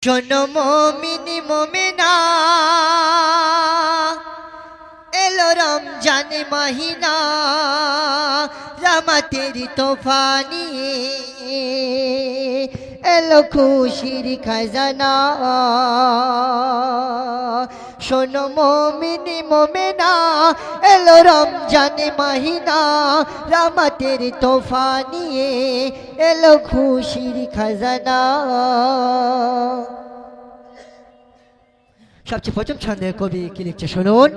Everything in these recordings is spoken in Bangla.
শোনো মুমিনি মুমিনা, এলো রমজান মহিনা, রহমতের তোফানি, এলো খুশির খাজানা। শোনো মুমিনি মুমিনা, এলো রমজান মহিনা, রহমতের তোফানি, এলো খুশির খাজানা। সবচেয়ে প্রথম ছন্দে কবি কি লিখছে শুনুন।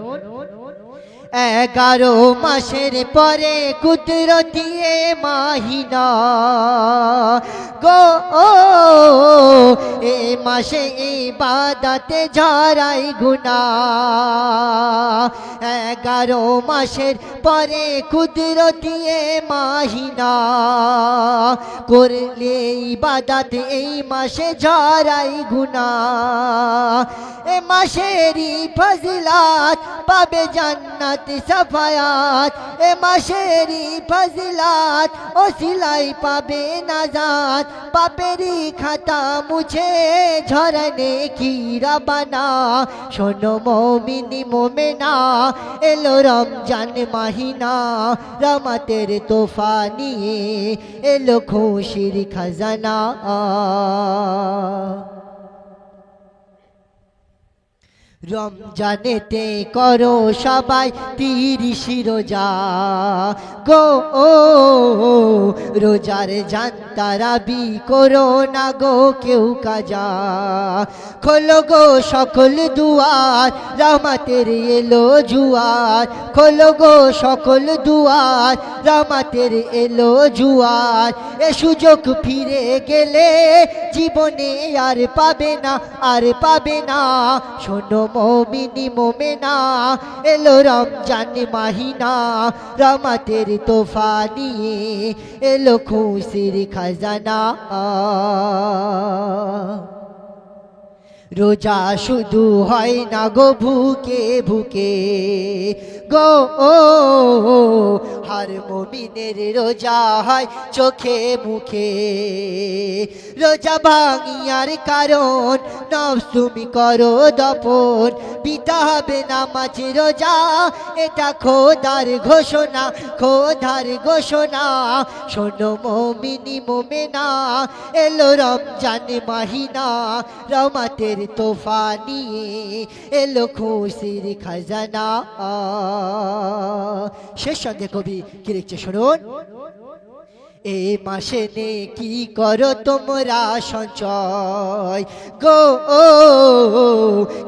11 মাসের পরে কুদরতি মাহিনা গো, এ মাসে ইবাদতে ঝরাই গুনাহ। 11 মাসের পরে কুদরতি মাহিনা, করলে ইবাদত এই মাসে ঝরাই গুনাহ। এ মাসেরই ফজিলাত পাবে জান্নাত সাফায়াত, এ মাসেরই ফজিলাত ওসিলাই পাবে নাজাত। পাপেরই খাতা মুছে ঝরনে কি রবানা। শোনো মুমিনি মুমিনা, এলো রমজান মহিনা, রহমতের তোফানি, এলো খুশির খাজানা। রমজানেতে করো সবাই 30 রোজা গো, রোজার জানতারাবি করো না গো কেউ কাজা। খোলো গো সকল দুয়ার, রহমতের এলো জুয়ার। খোলো গো সকল দুয়ার, রহমতের এলো জুয়ার। এ সুযোগ ফিরে গেলে জীবনে আর পাবে না, আর পাবে না। শোনো মুমিনি মুমিনা, এলো রমজান মহিনা, রহমতের তোফানি, এলো খুশির খাজানা। রোজা শুধু হয় না গো ভুকে ভুকে গো, হর মুমিনের রোজা হয় চোখে মুখে। রোজা ভাঙিয়ার কারণ নফস তুমি করো দপন, পিতা হবে নামাজ রোজা, এটা খোদার ঘোষণা, খোদার ঘোষণা। শোনো মুমিনি মুমিনা, এলো রমজান মহিনা, রহমতের তোফানি, এলো খুশির খাজানা। শেষ সঙ্গে কবি কি লিখছে শুনুন। এ মাসে নে কি করো তোমরা সঞ্চয় গো,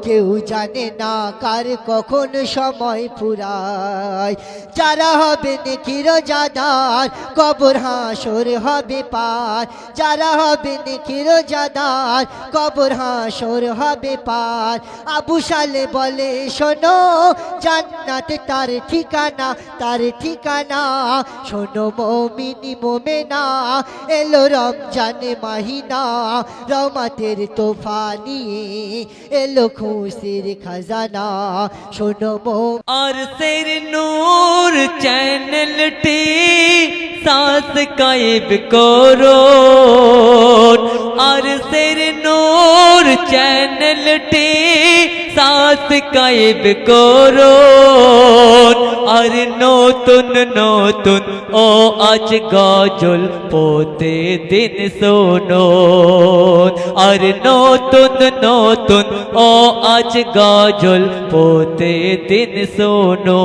কেউ জানে না কার কখন সময় ফুরায়। যারা হবে নেকি রোজাদার, কবর হাসর হবে পার। যারা হবে নেকি রোজাদার, কবর হাসর হবে পার। আবু সালে বলে শোনো, জান্নাত তার ঠিকানা, তার ঠিকানা। শোনো মুমিনি মুমিনা, এলো রমজান মহিনা, রহমতের তোফানি, এলো খুশির খাজানা। শোনো और सिर नूर चैनलटी सब्सक्राइब करो, और सिर नूर चैनलटी सब्सक्राइब करो। और নতুন নতুন ও আজ গজল প্রতিদিন শোনো, আর নতুন নতুন ও আজ গজল প্রতিদিন শোনো।